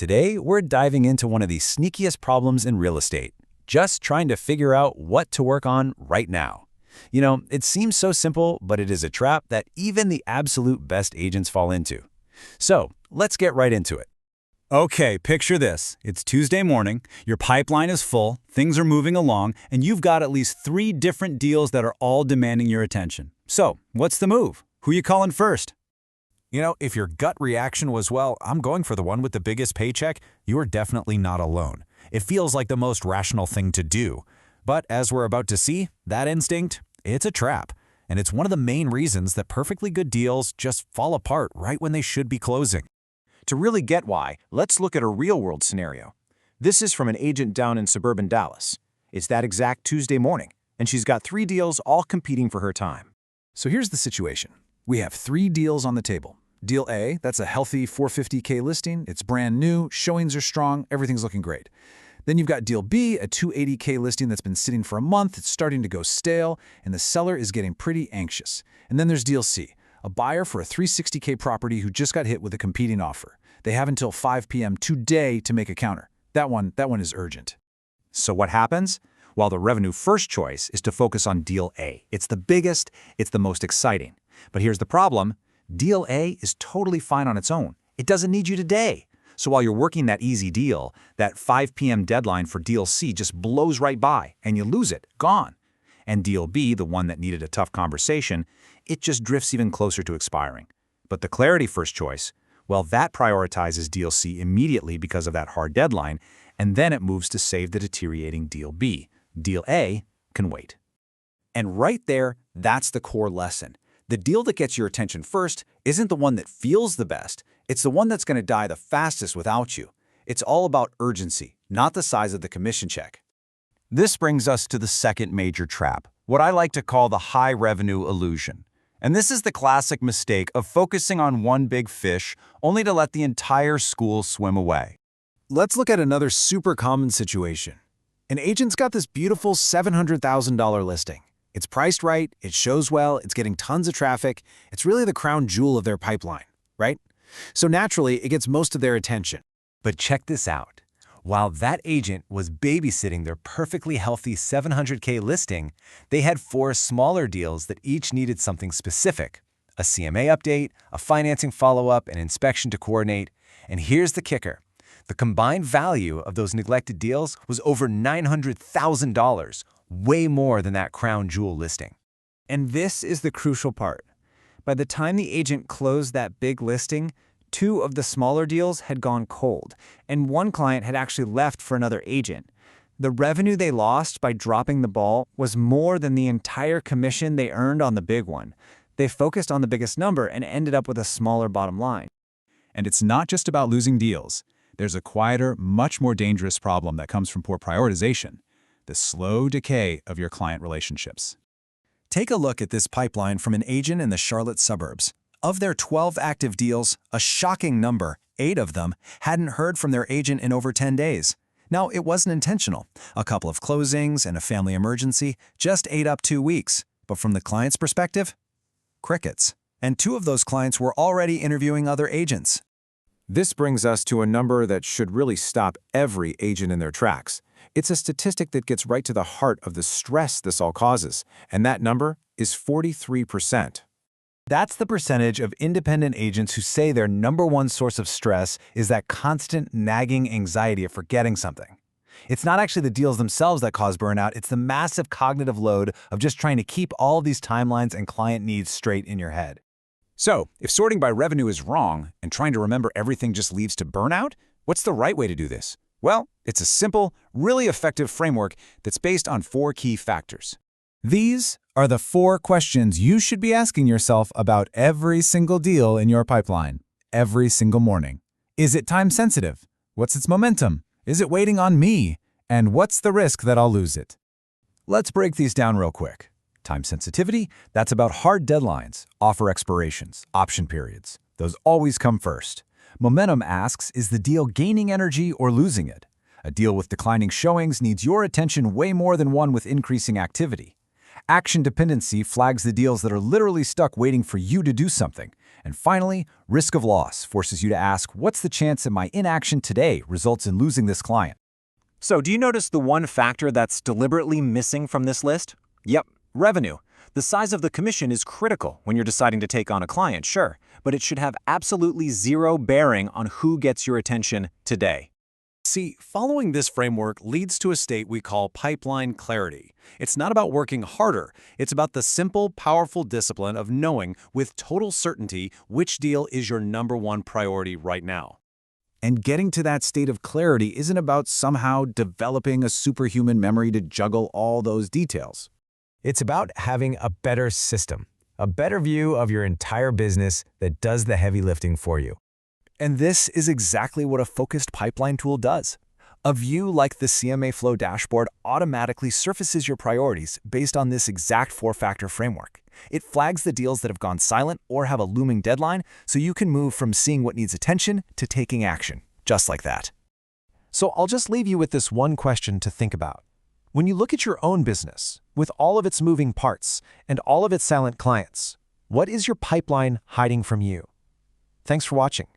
Today, we're diving into one of the sneakiest problems in real estate, just trying to figure out what to work on right now. It seems so simple, but it is a trap that even the absolute best agents fall into. So, let's get right into it. Okay, picture this. It's Tuesday morning, your pipeline is full, things are moving along, and you've got at least 3 different deals that are all demanding your attention. So, what's the move? Who you calling first? If your gut reaction was, well, I'm going for the one with the biggest paycheck, you are definitely not alone. It feels like the most rational thing to do. But as we're about to see, that instinct, it's a trap. And it's one of the main reasons that perfectly good deals just fall apart right when they should be closing. To really get why, let's look at a real-world scenario. This is from an agent down in suburban Dallas. It's that exact Tuesday morning, and she's got 3 deals all competing for her time. So here's the situation. We have 3 deals on the table. Deal A, that's a healthy $450K listing. It's brand new, showings are strong, everything's looking great. Then you've got Deal B, a $280K listing that's been sitting for a month, it's starting to go stale, and the seller is getting pretty anxious. And then there's Deal C, a buyer for a $360K property who just got hit with a competing offer. They have until 5 p.m. today to make a counter. That one is urgent. So what happens? Well, the revenue first choice is to focus on Deal A. It's the biggest, it's the most exciting. But here's the problem. Deal A is totally fine on its own. It doesn't need you today. So while you're working that easy deal, that 5 p.m. deadline for Deal C just blows right by, and you lose it, gone. And Deal B, the one that needed a tough conversation, it just drifts even closer to expiring. But the clarity first choice, well, that prioritizes Deal C immediately because of that hard deadline, and then it moves to save the deteriorating Deal B. Deal A can wait. And right there, that's the core lesson. The deal that gets your attention first isn't the one that feels the best. It's the one that's going to die the fastest without you. It's all about urgency, not the size of the commission check. This brings us to the second major trap, what I like to call the high revenue illusion. And this is the classic mistake of focusing on one big fish only to let the entire school swim away. Let's look at another super common situation. An agent's got this beautiful $700,000 listing. It's priced right, it shows well, it's getting tons of traffic. It's really the crown jewel of their pipeline, right? So naturally, it gets most of their attention. But check this out. While that agent was babysitting their perfectly healthy $700K listing, they had 4 smaller deals that each needed something specific: a CMA update, a financing follow-up, an inspection to coordinate. And here's the kicker. The combined value of those neglected deals was over $900,000, way more than that crown jewel listing. And this is the crucial part. By the time the agent closed that big listing, 2 of the smaller deals had gone cold, and 1 client had actually left for another agent. The revenue they lost by dropping the ball was more than the entire commission they earned on the big one. They focused on the biggest number and ended up with a smaller bottom line. And it's not just about losing deals. There's a quieter, much more dangerous problem that comes from poor prioritization: the slow decay of your client relationships. Take a look at this pipeline from an agent in the Charlotte suburbs. Of their 12 active deals, a shocking number, 8 of them, hadn't heard from their agent in over 10 days. Now, it wasn't intentional. A couple of closings and a family emergency just ate up 2 weeks. But from the client's perspective, crickets. And 2 of those clients were already interviewing other agents. This brings us to a number that should really stop every agent in their tracks. It's a statistic that gets right to the heart of the stress this all causes, and that number is 43%. That's the percentage of independent agents who say their #1 source of stress is that constant nagging anxiety of forgetting something. It's not actually the deals themselves that cause burnout, it's the massive cognitive load of just trying to keep all these timelines and client needs straight in your head. So, if sorting by revenue is wrong and trying to remember everything just leads to burnout, what's the right way to do this? Well, it's a simple, really effective framework that's based on 4 key factors. These are the 4 questions you should be asking yourself about every single deal in your pipeline, every single morning. Is it time sensitive? What's its momentum? Is it waiting on me? And what's the risk that I'll lose it? Let's break these down real quick. Time sensitivity, that's about hard deadlines, offer expirations, option periods. Those always come first. Momentum asks, is the deal gaining energy or losing it? A deal with declining showings needs your attention way more than one with increasing activity. Action dependency flags the deals that are literally stuck waiting for you to do something. And finally, risk of loss forces you to ask, what's the chance that my inaction today results in losing this client? So, do you notice the one factor that's deliberately missing from this list? Yep, revenue. The size of the commission is critical when you're deciding to take on a client, sure, but it should have absolutely zero bearing on who gets your attention today. See, following this framework leads to a state we call pipeline clarity. It's not about working harder. It's about the simple, powerful discipline of knowing with total certainty which deal is your #1 priority right now. And getting to that state of clarity isn't about somehow developing a superhuman memory to juggle all those details. It's about having a better system, a better view of your entire business that does the heavy lifting for you. And this is exactly what a focused pipeline tool does. A view like the CMA Flow dashboard automatically surfaces your priorities based on this exact 4-factor framework. It flags the deals that have gone silent or have a looming deadline, so you can move from seeing what needs attention to taking action, just like that. So I'll just leave you with this one question to think about. When you look at your own business, with all of its moving parts and all of its silent clients, what is your pipeline hiding from you? Thanks for watching.